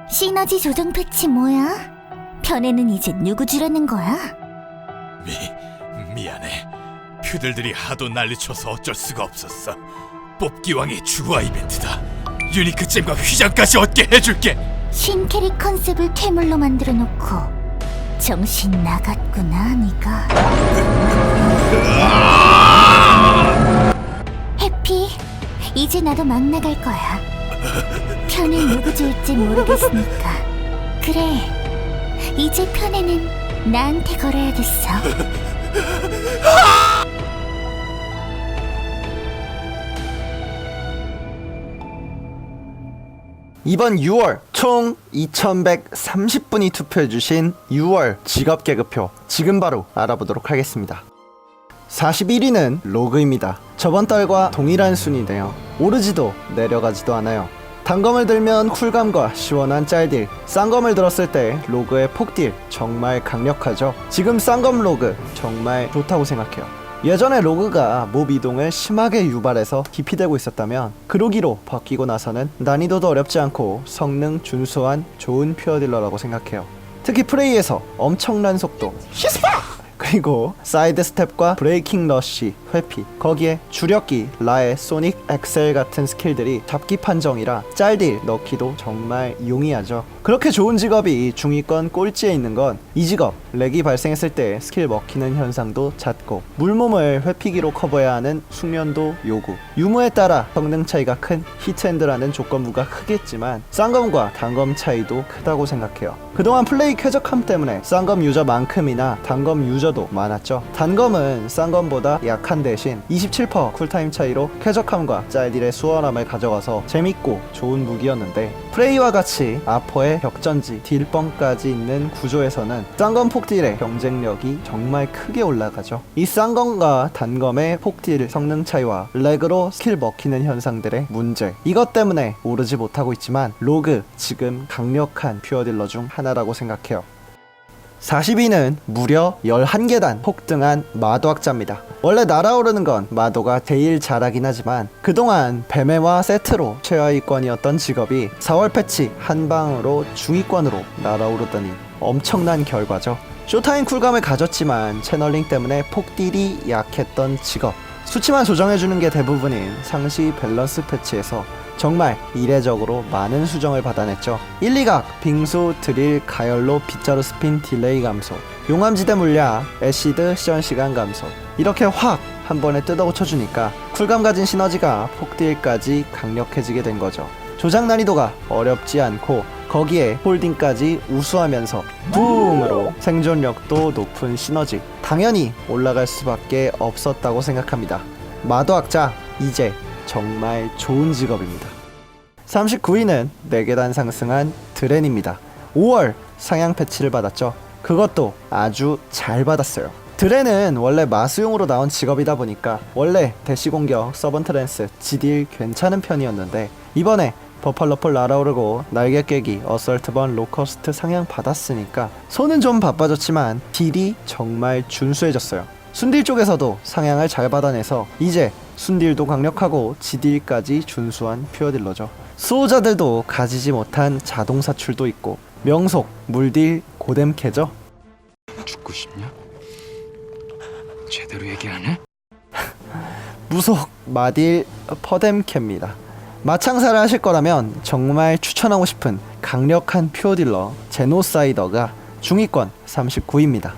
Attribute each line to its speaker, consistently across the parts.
Speaker 1: 시너지 조정 패치 뭐야? 편에는 이제 누구 주려는 거야?
Speaker 2: 미안해. 퓨들들이 하도 난리쳐서 어쩔 수가 없었어. 뽑기왕의 주화 이벤트다. 유니크 잼과 휘장까지 얻게 해줄게.
Speaker 1: 신캐릭 컨셉을 퇴물로 만들어 놓고 정신 나갔구나, 네가. 해피, 이제 나도 막 나갈 거야. 편에 누구 줄지 모르겠으니까. 그래, 이제 편에는 나한테 걸어야겠어.
Speaker 3: 이번 6월 총 2130분이 투표해주신 6월 직업계급표 지금 바로 알아보도록 하겠습니다. 41위는 로그입니다. 저번 달과 동일한 순위네요. 오르지도 내려가지도 않아요. 단검을 들면 쿨감과 시원한 짤딜, 쌍검을 들었을 때 로그의 폭딜 정말 강력하죠. 지금 쌍검 로그 정말 좋다고 생각해요. 예전에 로그가 몹 이동을 심하게 유발해서 기피되고 있었다면 그로기로 바뀌고 나서는 난이도도 어렵지 않고 성능 준수한 좋은 퓨어딜러라고 생각해요. 특히 플레이에서 엄청난 속도, 시스파! 그리고 사이드 스텝과 브레이킹 러쉬, 회피, 거기에 주력기 라의 소닉 엑셀 같은 스킬들이 잡기 판정이라 짤딜 넣기도 정말 용이하죠. 그렇게 좋은 직업이 중위권 꼴찌에 있는 건 이 직업 렉이 발생했을 때 스킬 먹히는 현상도 잦고 물몸을 회피기로 커버해야 하는 숙련도 요구, 유무에 따라 성능 차이가 큰 히트앤드라는 조건부가 크겠지만 쌍검과 단검 차이도 크다고 생각해요. 그동안 플레이 쾌적함 때문에 쌍검 유저만큼이나 단검 유저도 많았죠. 단검은 쌍검보다 약한 대신 27% 쿨타임 차이로 쾌적함과 짤딜의 수월함을 가져가서 재밌고 좋은 무기였는데 프레이와 같이 아퍼의 격전지, 딜뻥까지 있는 구조에서는 쌍검 폭딜의 경쟁력이 정말 크게 올라가죠. 이 쌍검과 단검의 폭딜 성능 차이와 렉으로 스킬 먹히는 현상들의 문제, 이것 때문에 오르지 못하고 있지만 로그 지금 강력한 퓨어딜러 중 하나라고 생각해요. 40위는 무려 11계단 폭등한 마도학자입니다. 원래 날아오르는 건 마도가 제일 잘하긴 하지만 그동안 뱀해와 세트로 최하위권이었던 직업이 4월 패치 한방으로 중위권으로 날아오르더니 엄청난 결과죠. 쇼타임 쿨감을 가졌지만 채널링 때문에 폭딜이 약했던 직업, 수치만 조정해주는 게 대부분인 상시 밸런스 패치에서 정말 이례적으로 많은 수정을 받아냈죠. 1, 2각, 빙수, 드릴, 가열로 빗자루 스핀 딜레이 감소, 용암지대 물약, 애시드 시전 시간 감소, 이렇게 확 한 번에 뜯어 고쳐주니까 쿨감 가진 시너지가 폭딜까지 강력해지게 된 거죠. 조작 난이도가 어렵지 않고 거기에 홀딩까지 우수하면서 붐으로 생존력도 높은 시너지, 당연히 올라갈 수밖에 없었다고 생각합니다. 마도학자 이제 정말 좋은 직업입니다. 39위는 4계단 상승한 드렌입니다. 5월 상향 패치를 받았죠. 그것도 아주 잘 받았어요. 드렌은 원래 마수용으로 나온 직업이다 보니까 원래 대시 공격, 서번트 랜스, 지딜 괜찮은 편이었는데 이번에 버팔로폴 날아오르고 날개 깨기, 어설트번, 로커스트 상향 받았으니까 손은 좀 바빠졌지만 딜이 정말 준수해졌어요. 순딜 쪽에서도 상향을 잘 받아내서 이제 순딜도 강력하고 지딜까지 준수한 퓨어딜러죠. 수호자들도 가지지 못한 자동 사출도 있고 명속, 물딜, 고뎀캐죠.
Speaker 4: 죽고 싶냐? 제대로 얘기 안 해?
Speaker 3: 무속, 마딜, 퍼뎀캐입니다. 마창사를 하실 거라면 정말 추천하고 싶은 강력한 퓨어딜러 제노사이더가 중위권 39위입니다.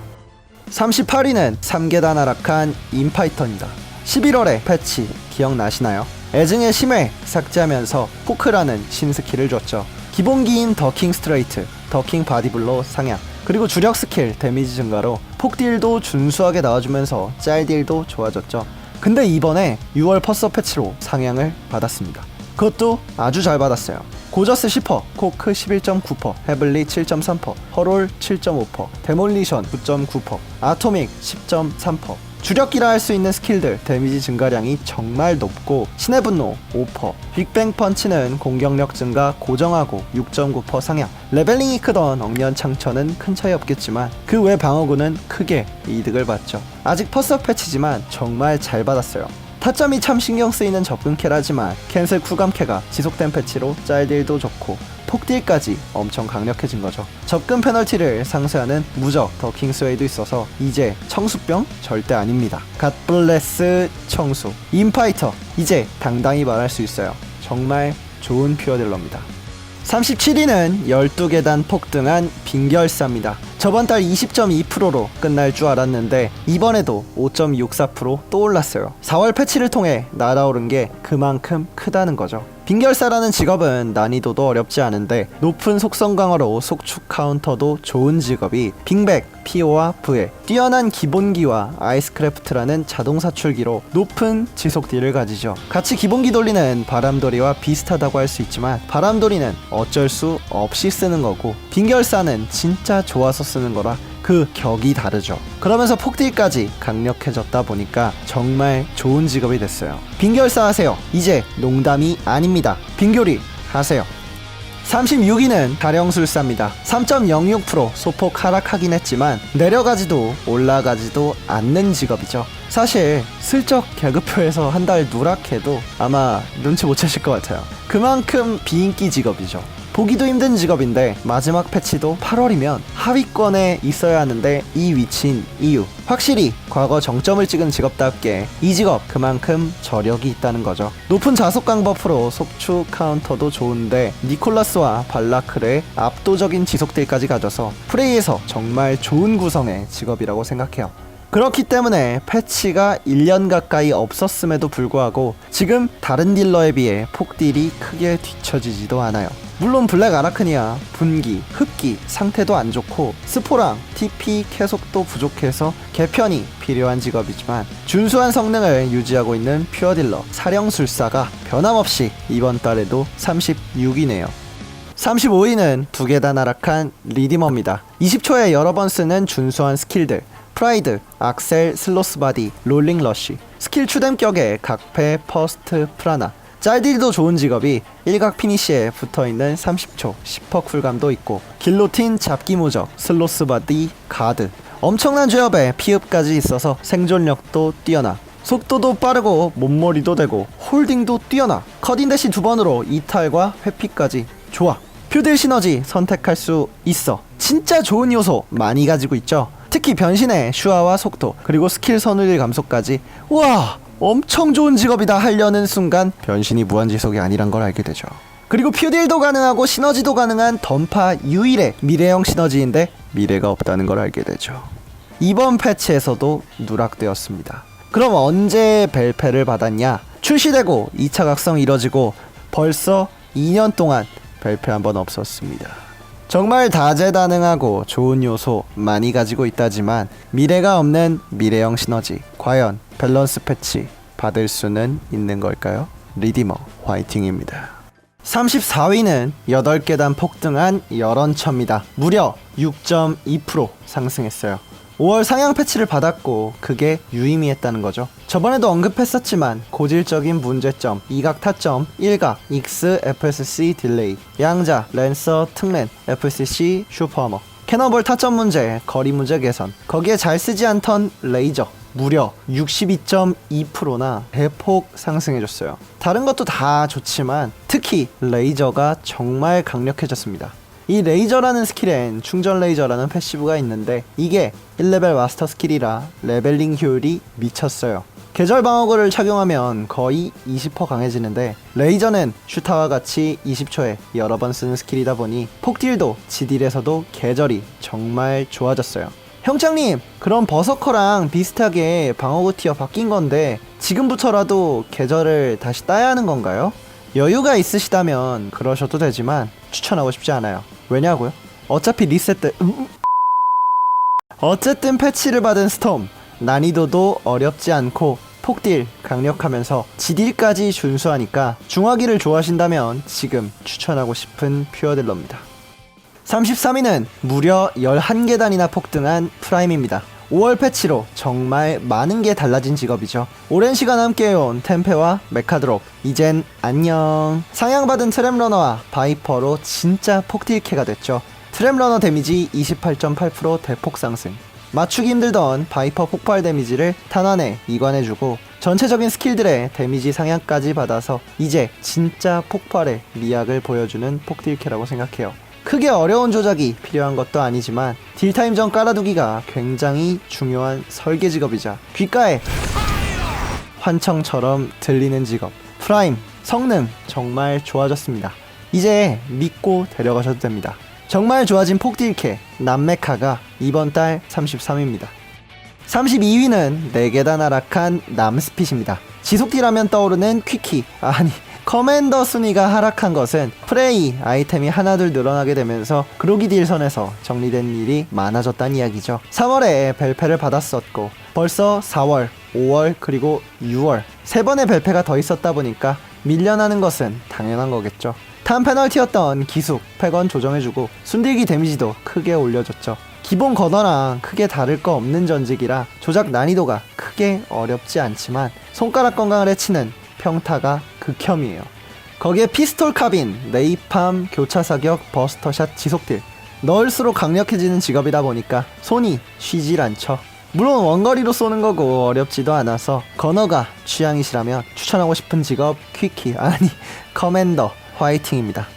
Speaker 3: 38위는 3계단 하락한 인파이터입니다. 11월에 패치 기억나시나요? 애증의 심해 삭제하면서 포크라는 신스킬을 줬죠. 기본기인 더킹 스트레이트, 더킹 바디블로 상향, 그리고 주력 스킬 데미지 증가로 폭딜도 준수하게 나와주면서 짤딜도 좋아졌죠. 근데 이번에 6월 퍼서 패치로 상향을 받았습니다. 그것도 아주 잘 받았어요. 고저스 10%, 코크 11.9%, 헤블리 7.3%, 허롤 7.5%, 데몰리션 9.9%, 아토믹 10.3%. 주력기라 할 수 있는 스킬들 데미지 증가량이 정말 높고 신의 분노 5%, 빅뱅 펀치는 공격력 증가 고정하고 6.9% 상향, 레벨링이 크던 억년 창천은 큰 차이 없겠지만 그 외 방어구는 크게 이득을 받죠. 아직 퍼서 패치지만 정말 잘 받았어요. 타점이 참 신경 쓰이는 접근 캐라지만 캔슬 쿨감 캐가 지속된 패치로 짤딜도 좋고 폭딜까지 엄청 강력해진 거죠. 접근 페널티를 상쇄하는 무적 더 킹스웨이도 있어서 이제 청수병 절대 아닙니다. 갓블레스 청수 인파이터 이제 당당히 말할 수 있어요. 정말 좋은 퓨어딜러입니다. 37위는 12계단 폭등한 빙결사입니다. 저번달 20.2%로 끝날 줄 알았는데 이번에도 5.64%또 올랐어요. 4월 패치를 통해 날아오른 게 그만큼 크다는 거죠. 빙결사라는 직업은 난이도도 어렵지 않은데 높은 속성 강화로 속축 카운터도 좋은 직업이 빙백, PO와 V에 뛰어난 기본기와 아이스크래프트라는 자동 사출기로 높은 지속 딜을 가지죠. 같이 기본기 돌리는 바람돌이와 비슷하다고 할 수 있지만 바람돌이는 어쩔 수 없이 쓰는 거고 빙결사는 진짜 좋아서 쓰는 거라 그 격이 다르죠. 그러면서 폭딜까지 강력해졌다 보니까 정말 좋은 직업이 됐어요. 빙결사 하세요. 이제 농담이 아닙니다. 빙교리 하세요. 36위는 다령술사입니다. 3.06% 소폭 하락하긴 했지만 내려가지도 올라가지도 않는 직업이죠. 사실 슬쩍 계급표에서 한 달 누락해도 아마 눈치 못 채실 것 같아요. 그만큼 비인기 직업이죠. 보기도 힘든 직업인데 마지막 패치도 8월이면 하위권에 있어야 하는데 이 위치인 이유, 확실히 과거 정점을 찍은 직업답게 이 직업 그만큼 저력이 있다는 거죠. 높은 자속강 버프로 속축 카운터도 좋은데 니콜라스와 발라클의 압도적인 지속딜까지 가져서 프레이에서 정말 좋은 구성의 직업이라고 생각해요. 그렇기 때문에 패치가 1년 가까이 없었음에도 불구하고 지금 다른 딜러에 비해 폭딜이 크게 뒤처지지도 않아요. 물론 블랙 아라크니아, 분기, 흡기 상태도 안 좋고 스포랑 TP 캐속도 부족해서 개편이 필요한 직업이지만 준수한 성능을 유지하고 있는 퓨어 딜러 사령술사가 변함없이 이번 달에도 36위네요. 35위는 2계단 하락한 리디머입니다. 20초에 여러 번 쓰는 준수한 스킬들 프라이드, 악셀, 슬로스바디, 롤링 러쉬 스킬 추뎀격에 각패, 퍼스트, 프라나 짤딜도 좋은 직업이 일각 피니시에 붙어있는 30초 10% 쿨감도 있고 길로틴, 잡기 무적, 슬로스바디, 가드 엄청난 죄업에 피읍까지 있어서 생존력도 뛰어나 속도도 빠르고 몸머리도 되고 홀딩도 뛰어나 컷인 대시 2번으로 이탈과 회피까지 좋아. 퓨딜 시너지 선택할 수 있어. 진짜 좋은 요소 많이 가지고 있죠. 특히 변신의 슈아와 속도 그리고 스킬 선우일 감소까지 와 엄청 좋은 직업이다 하려는 순간 변신이 무한지속이 아니란 걸 알게 되죠. 그리고 퓨딜도 가능하고 시너지도 가능한 던파 유일의 미래형 시너지인데 미래가 없다는 걸 알게 되죠. 이번 패치에서도 누락되었습니다. 그럼 언제 벨패를 받았냐? 출시되고 2차 각성 이뤄지고 벌써 2년 동안 벨패 한 번 없었습니다. 정말 다재다능하고 좋은 요소 많이 가지고 있다지만 미래가 없는 미래형 시너지 과연 밸런스 패치 받을 수는 있는 걸까요? 리디머 화이팅입니다. 34위는 8계단 폭등한 열언처입니다. 무려 6.2% 상승했어요. 5월 상향 패치를 받았고 그게 유의미했다는 거죠. 저번에도 언급했었지만 고질적인 문제점, 이각 타점, 일각, 익스, FSC 딜레이, 양자, 랜서, 특렌, FCC, 슈퍼어머, 캐너볼 타점 문제, 거리 문제 개선, 거기에 잘 쓰지 않던 레이저 무려 62.2%나 대폭 상승해줬어요. 다른 것도 다 좋지만 특히 레이저가 정말 강력해졌습니다. 이 레이저라는 스킬엔 충전 레이저라는 패시브가 있는데 이게 1레벨 마스터 스킬이라 레벨링 효율이 미쳤어요. 계절 방어구를 착용하면 거의 20% 강해지는데 레이저는 슈타와 같이 20초에 여러 번 쓰는 스킬이다 보니 폭딜도 지딜에서도 계절이 정말 좋아졌어요. 형장님, 그럼 버서커랑 비슷하게 방어구 티어 바뀐 건데 지금부터라도 계절을 다시 따야 하는 건가요? 여유가 있으시다면 그러셔도 되지만 추천하고 싶지 않아요. 왜냐고요? 어차피 리셋 때 어쨌든 패치를 받은 스톰 난이도도 어렵지 않고 폭딜 강력하면서 지딜까지 준수하니까 중화기를 좋아하신다면 지금 추천하고 싶은 퓨어딜러입니다. 33위는 무려 11계단이나 폭등한 프라임입니다. 5월 패치로 정말 많은 게 달라진 직업이죠. 오랜 시간 함께해온 템페와 메카드롭 이젠 안녕. 상향받은 트랩러너와 바이퍼로 진짜 폭딜캐가 됐죠. 트랩러너 데미지 28.8% 대폭 상승, 맞추기 힘들던 바이퍼 폭발 데미지를 탄환에 이관해주고 전체적인 스킬들의 데미지 상향까지 받아서 이제 진짜 폭발의 미학을 보여주는 폭딜캐라고 생각해요. 크게 어려운 조작이 필요한 것도 아니지만 딜타임 전 깔아두기가 굉장히 중요한 설계 직업이자 귓가에 환청처럼 들리는 직업. 프라임 성능 정말 좋아졌습니다. 이제 믿고 데려가셔도 됩니다. 정말 좋아진 폭딜캐 남메카가 이번 달 33위입니다. 32위는 4계단 하락한 남스핏입니다. 지속딜하면 떠오르는 퀴키, 아니 커맨더 순위가 하락한 것은 프레이 아이템이 하나둘 늘어나게 되면서 그로기 딜선에서 정리된 일이 많아졌다는 이야기죠. 3월에 벨페를 받았었고 벌써 4월, 5월 그리고 6월 3번의 벨페가 더 있었다 보니까 밀려나는 것은 당연한 거겠죠. 다음 페널티였던 기숙, 패건 조정해주고 순딜기 데미지도 크게 올려줬죠. 기본 건어랑 크게 다를 거 없는 전직이라 조작 난이도가 크게 어렵지 않지만 손가락 건강을 해치는 평타가 극혐이에요. 거기에 피스톨 카빈, 네이팜, 교차 사격, 버스터샷, 지속딜 넣을수록 강력해지는 직업이다 보니까 손이 쉬질 않죠. 물론 원거리로 쏘는 거고 어렵지도 않아서 건어가 취향이시라면 추천하고 싶은 직업 퀴키, 아니 커맨더 화이팅입니다.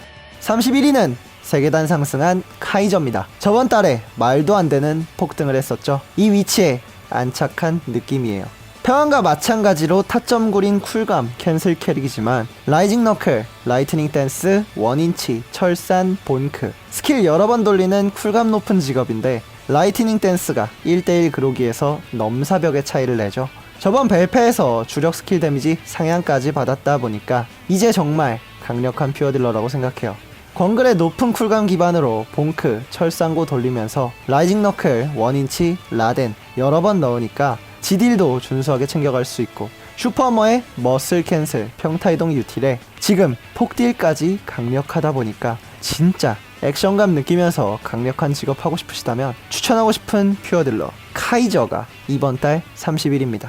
Speaker 3: 31위는 3계단 상승한 카이저입니다. 저번 달에 말도 안 되는 폭등을 했었죠. 이 위치에 안착한 느낌이에요. 평안과 마찬가지로 타점 구린 쿨감 캔슬 캐릭이지만 라이징 너클, 라이트닝 댄스, 원인치, 철산, 본크 스킬 여러 번 돌리는 쿨감 높은 직업인데 라이트닝 댄스가 1대1 그로기에서 넘사벽의 차이를 내죠. 저번 벨페에서 주력 스킬 데미지 상향까지 받았다 보니까 이제 정말 강력한 퓨어딜러라고 생각해요. 권글의 높은 쿨감 기반으로 본크, 철상고 돌리면서 라이징 너클, 원인치, 라덴 여러 번 넣으니까 지딜도 준수하게 챙겨갈 수 있고 슈퍼머의 머슬 캔슬, 평타이동 유틸에 지금 폭딜까지 강력하다 보니까 진짜 액션감 느끼면서 강력한 직업 하고 싶으시다면 추천하고 싶은 퓨어딜러 카이저가 이번 달 30일입니다.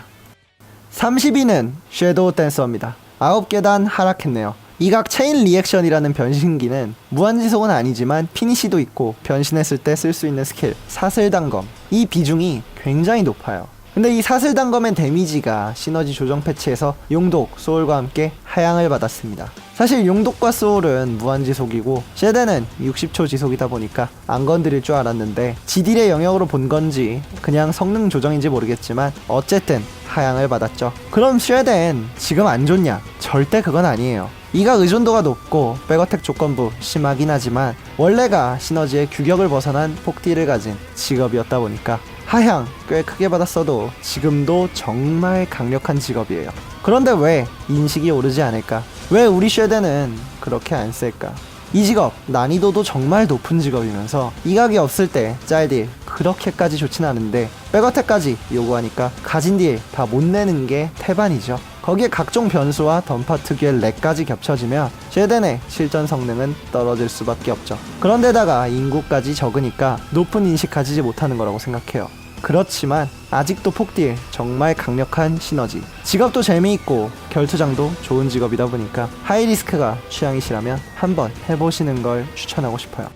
Speaker 3: 30위는 섀도우 댄서입니다. 9계단 하락했네요. 이각 체인 리액션이라는 변신기는 무한지속은 아니지만 피니시도 있고 변신했을 때 쓸 수 있는 스킬 사슬단검 이 비중이 굉장히 높아요. 근데 이 사슬단검의 데미지가 시너지 조정 패치에서 용독, 소울과 함께 하향을 받았습니다. 사실 용독과 소울은 무한지속이고 쉐데는 60초 지속이다 보니까 안 건드릴 줄 알았는데 지딜의 영역으로 본 건지 그냥 성능 조정인지 모르겠지만 어쨌든 하향을 받았죠. 그럼 쉐덴 지금 안 좋냐? 절대 그건 아니에요. 이각 의존도가 높고 백어택 조건부 심하긴 하지만 원래가 시너지의 규격을 벗어난 폭딜을 가진 직업이었다 보니까 하향 꽤 크게 받았어도 지금도 정말 강력한 직업이에요. 그런데 왜 인식이 오르지 않을까? 왜 우리 쉐덴은 그렇게 안 쓸까? 이 직업 난이도도 정말 높은 직업이면서 이각이 없을 때 짤딜 그렇게까지 좋진 않은데 백어택까지 요구하니까 가진 딜 다 못 내는 게 태반이죠. 거기에 각종 변수와 던파 특유의 렉까지 겹쳐지면 쉐덴의 실전 성능은 떨어질 수밖에 없죠. 그런데다가 인구까지 적으니까 높은 인식 가지지 못하는 거라고 생각해요. 그렇지만 아직도 폭딜 정말 강력한 시너지, 직업도 재미있고 결투장도 좋은 직업이다 보니까 하이리스크가 취향이시라면 한번 해보시는 걸 추천하고 싶어요.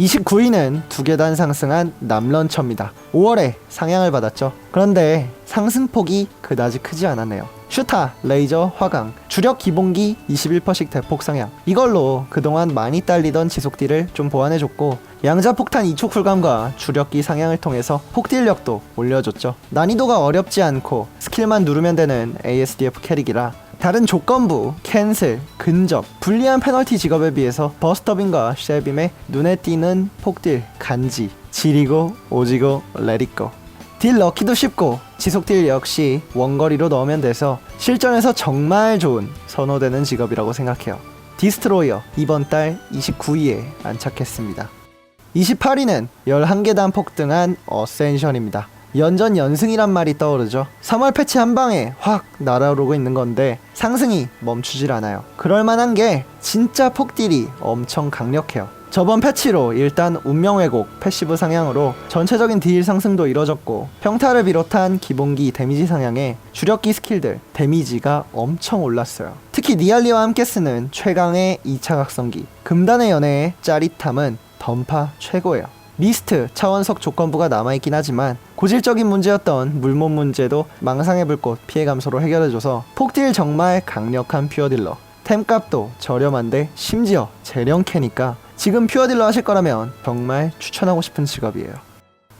Speaker 3: 29위는 2계단 상승한 남런처입니다. 5월에 상향을 받았죠. 그런데 상승폭이 그다지 크지 않았네요. 슈타, 레이저, 화강, 주력 기본기 21%씩 대폭 상향. 이걸로 그동안 많이 딸리던 지속딜을 좀 보완해줬고 양자폭탄 2초 쿨감과 주력기 상향을 통해서 폭딜력도 올려줬죠. 난이도가 어렵지 않고 스킬만 누르면 되는 ASDF 캐릭이라 다른 조건부, 캔슬, 근접, 불리한 페널티 직업에 비해서 버스터빔과 쉘빔의 눈에 띄는 폭딜, 간지, 지리고, 오지고, 레디고 딜 넣기도 쉽고 지속딜 역시 원거리로 넣으면 돼서 실전에서 정말 좋은 선호되는 직업이라고 생각해요. 디스트로이어 이번 달 29위에 안착했습니다. 28위는 11계단 폭등한 어센션입니다. 연전 연승이란 말이 떠오르죠. 3월 패치 한 방에 확 날아오르고 있는 건데 상승이 멈추질 않아요. 그럴만한 게 진짜 폭딜이 엄청 강력해요. 저번 패치로 일단 운명 왜곡 패시브 상향으로 전체적인 딜 상승도 이뤄졌고 평타를 비롯한 기본기 데미지 상향에 주력기 스킬들 데미지가 엄청 올랐어요. 특히 니알리와 함께 쓰는 최강의 2차 각성기 금단의 연애의 짜릿함은 던파 최고예요. 미스트, 차원석 조건부가 남아있긴 하지만 고질적인 문제였던 물몸 문제도 망상의 불꽃 피해 감소로 해결해줘서 폭딜 정말 강력한 퓨어딜러. 템값도 저렴한데 심지어 재련캐니까 지금 퓨어딜러 하실 거라면 정말 추천하고 싶은 직업이에요.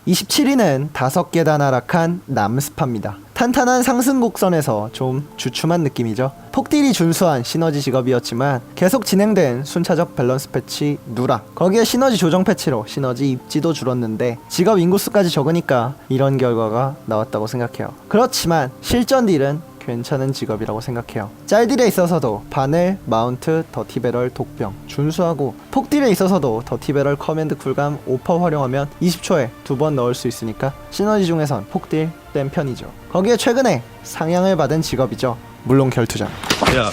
Speaker 3: 27위는 5계단 하락한 남스파입니다. 탄탄한 상승 곡선에서 좀 주춤한 느낌이죠. 폭딜이 준수한 시너지 직업이었지만 계속 진행된 순차적 밸런스 패치 누락, 거기에 시너지 조정 패치로 시너지 입지도 줄었는데 직업 인구수까지 적으니까 이런 결과가 나왔다고 생각해요. 그렇지만 실전 딜은 괜찮은 직업이라고 생각해요. 짤딜에 있어서도 바늘, 마운트, 더티배럴, 독병 준수하고, 폭딜에 있어서도 더티배럴 커맨드 쿨감 5% 활용하면 20초에 2번 넣을 수 있으니까 시너지 중에선 폭딜 센 편이죠. 거기에 최근에 상향을 받은 직업이죠. 물론 결투장.
Speaker 5: 야,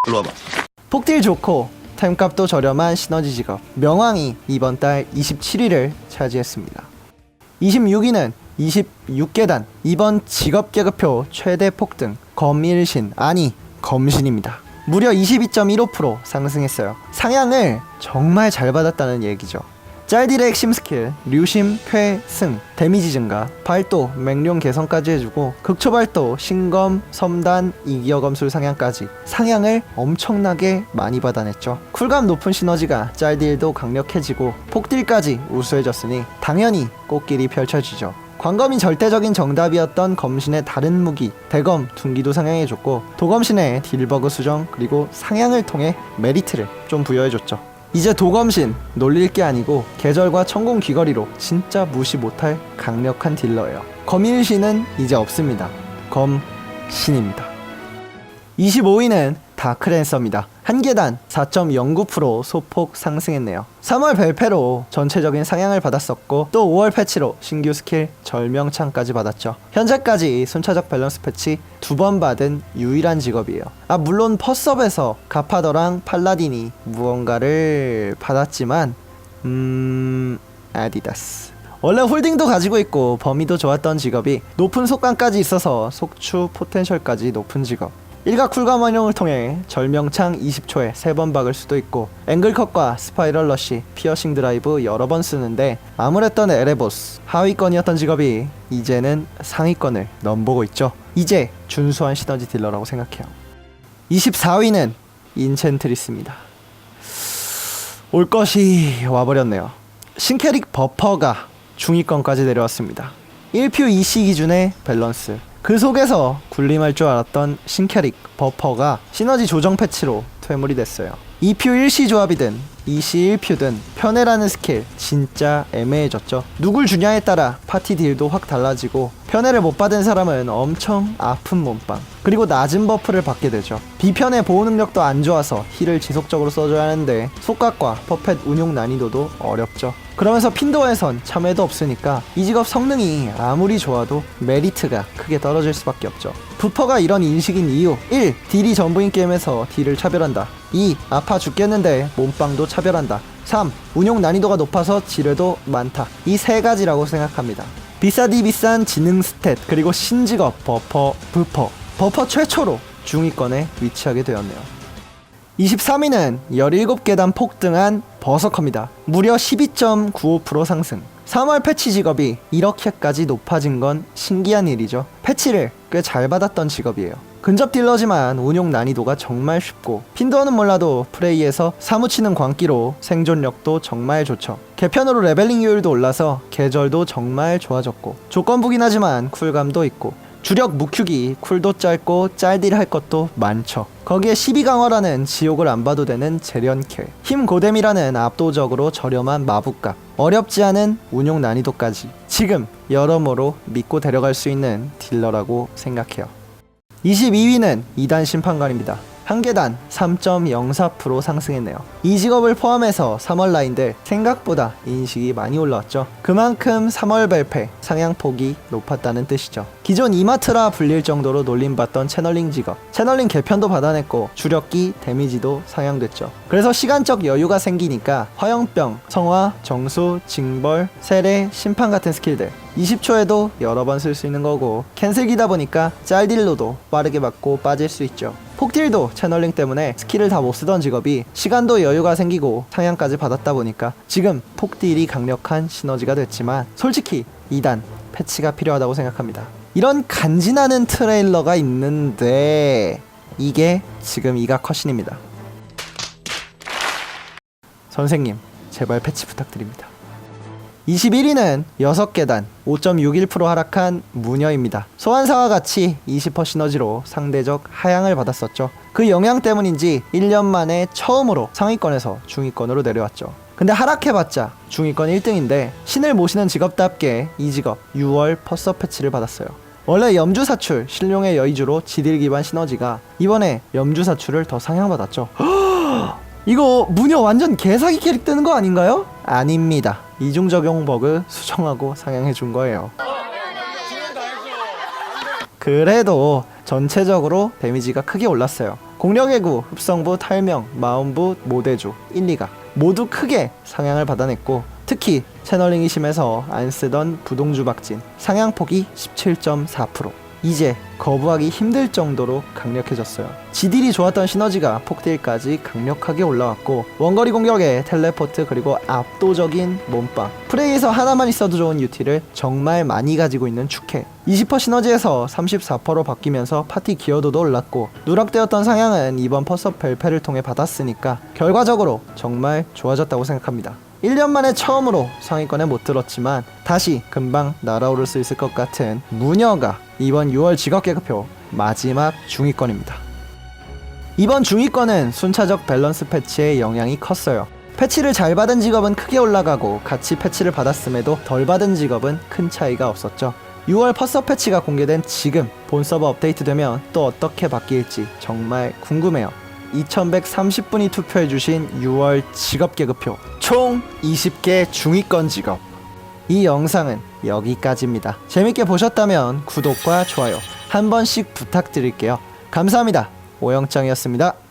Speaker 5: 일로 와봐.
Speaker 3: 폭딜 좋고 템값도 저렴한 시너지 직업 명왕이 이번 달 27위를 차지했습니다. 26위는 26계단 이번 직업계급표 최대 폭등 검일신, 아니 검신입니다. 무려 22.15% 상승했어요. 상향을 정말 잘 받았다는 얘기죠. 짤딜의 핵심 스킬 류심, 쾌, 승, 데미지 증가, 발도, 맹룡 개선까지 해주고 극초발도, 신검, 섬단, 이기어 검술 상향까지 상향을 엄청나게 많이 받아냈죠. 쿨감 높은 시너지가 짤딜도 강력해지고 폭딜까지 우수해졌으니 당연히 꽃길이 펼쳐지죠. 광검이 절대적인 정답이었던 검신의 다른 무기 대검, 둔기도 상향해줬고 도검신의 딜버그 수정 그리고 상향을 통해 메리트를 좀 부여해줬죠. 이제 도검신 놀릴 게 아니고 계절과 천공 귀걸이로 진짜 무시 못할 강력한 딜러예요. 검일신은 이제 없습니다. 검신입니다. 25위는 다크랜서입니다. 한 계단 4.09% 소폭 상승했네요. 3월 벨페로 전체적인 상향을 받았었고 또 5월 패치로 신규 스킬 절명창까지 받았죠. 현재까지 순차적 밸런스 패치 2번 받은 유일한 직업이에요. 물론 퍼스업에서 가파더랑 팔라딘이 무언가를 받았지만 아디다스. 원래 홀딩도 가지고 있고 범위도 좋았던 직업이 높은 속감까지 있어서 속추 포텐셜까지 높은 직업. 일각 쿨감 활용을 통해 절명창 20초에 3번 박을 수도 있고 앵글컷과 스파이럴 러쉬, 피어싱 드라이브 여러 번 쓰는데 암울했던 에레보스 하위권이었던 직업이 이제는 상위권을 넘보고 있죠. 이제 준수한 시너지 딜러라고 생각해요. 24위는 인챈트리스입니다. 올 것이 와버렸네요. 신캐릭 버퍼가 중위권까지 내려왔습니다. 1표 2시 기준의 밸런스, 그 속에서 군림할 줄 알았던 신캐릭 버퍼가 시너지 조정 패치로 퇴물이 됐어요. 2표 1시 조합이든 2시 1퓨든 편애라는 스킬 진짜 애매해졌죠. 누굴 주냐에 따라 파티 딜도 확 달라지고 편애를 못 받은 사람은 엄청 아픈 몸빵 그리고 낮은 버프를 받게 되죠. 비편의 보호 능력도 안 좋아서 힐을 지속적으로 써줘야 하는데 속각과 퍼펫 운용 난이도도 어렵죠. 그러면서 핀도어에선 참외도 없으니까 이 직업 성능이 아무리 좋아도 메리트가 크게 떨어질 수밖에 없죠. 부퍼가 이런 인식인 이유 1. 딜이 전부인 게임에서 딜을 차별한다. 2. 아파 죽겠는데 몸빵도 차별한다. 3. 운용 난이도가 높아서 지뢰도 많다. 이 세 가지라고 생각합니다. 비싸디 비싼 지능 스탯 그리고 신직업 버퍼 부퍼 버퍼 최초로 중위권에 위치하게 되었네요. 23위는 17계단 폭등한 버서커입니다. 무려 12.95% 상승. 3월 패치 직업이 이렇게까지 높아진 건 신기한 일이죠. 패치를 꽤 잘 받았던 직업이에요. 근접 딜러지만 운용 난이도가 정말 쉽고 핀도어는 몰라도 프레이에서 사무치는 광기로 생존력도 정말 좋죠. 개편으로 레벨링 효율도 올라서 계절도 정말 좋아졌고 조건부긴 하지만 쿨감도 있고 주력 무큐기 쿨도 짧고 짤딜 할 것도 많죠. 거기에 12강화라는 지옥을 안 봐도 되는 재련캐, 힘 고뎀이라는 압도적으로 저렴한 마부값, 어렵지 않은 운용 난이도까지 지금 여러모로 믿고 데려갈 수 있는 딜러라고 생각해요. 22위는 2단 심판관입니다. 한 계단 3.04% 상승했네요. 이 직업을 포함해서 3월 라인들 생각보다 인식이 많이 올라왔죠. 그만큼 3월 벨페 상향폭이 높았다는 뜻이죠. 기존 이마트라 불릴 정도로 놀림받던 채널링 직업, 채널링 개편도 받아냈고 주력기 데미지도 상향됐죠. 그래서 시간적 여유가 생기니까 화영병, 성화, 정수, 징벌, 세례, 심판 같은 스킬들 20초에도 여러 번 쓸 수 있는 거고 캔슬기다 보니까 짤딜로도 빠르게 맞고 빠질 수 있죠. 폭딜도 채널링 때문에 스킬을 다 못쓰던 직업이 시간도 여유가 생기고 상향까지 받았다 보니까 지금 폭딜이 강력한 시너지가 됐지만 솔직히 2단 패치가 필요하다고 생각합니다. 이런 간지나는 트레일러가 있는데 이게 지금 이가 컷신입니다. 선생님 제발 패치 부탁드립니다. 21위는 6계단 5.61% 하락한 무녀입니다. 소환사와 같이 20% 시너지로 상대적 하향을 받았었죠. 그 영향 때문인지 1년 만에 처음으로 상위권에서 중위권으로 내려왔죠. 근데 하락해봤자 중위권 1등인데 신을 모시는 직업답게 이 직업 6월 퍼스트 패치를 받았어요. 원래 염주사출, 신룡의 여의주로 지딜 기반 시너지가 이번에 염주사출을 더 상향받았죠. 이거 무녀 완전 개사기 캐릭 뜨는 거 아닌가요? 아닙니다. 이중 적용 버그 수정하고 상향해 준 거예요. 그래도 전체적으로 데미지가 크게 올랐어요. 공력의구, 흡성부, 탈명, 마음부, 모대주, 1, 2가 모두 크게 상향을 받아냈고 특히 채널링이 심해서 안 쓰던 부동주 박진 상향폭이 17.4%. 이제 거부하기 힘들 정도로 강력해졌어요. 지딜이 좋았던 시너지가 폭딜까지 강력하게 올라왔고 원거리 공격에 텔레포트 그리고 압도적인 몸빵 프레이에서 하나만 있어도 좋은 유티를 정말 많이 가지고 있는 축해 20% 시너지에서 34%로 바뀌면서 파티 기여도도 올랐고 누락되었던 상향은 이번 퍼스트 벨페를 통해 받았으니까 결과적으로 정말 좋아졌다고 생각합니다. 1년 만에 처음으로 상위권에 못 들었지만 다시 금방 날아오를 수 있을 것 같은 무녀가 이번 6월 직업계급표 마지막 중위권입니다. 이번 중위권은 순차적 밸런스 패치의 영향이 컸어요. 패치를 잘 받은 직업은 크게 올라가고 같이 패치를 받았음에도 덜 받은 직업은 큰 차이가 없었죠. 6월 퍼스트 패치가 공개된 지금 본 서버 업데이트되면 또 어떻게 바뀔지 정말 궁금해요. 2130분이 투표해주신 6월 직업계급표 총 20개 중위권 직업. 이 영상은 여기까지입니다. 재밌게 보셨다면 구독과 좋아요 한 번씩 부탁드릴게요. 감사합니다. 오영짱이었습니다.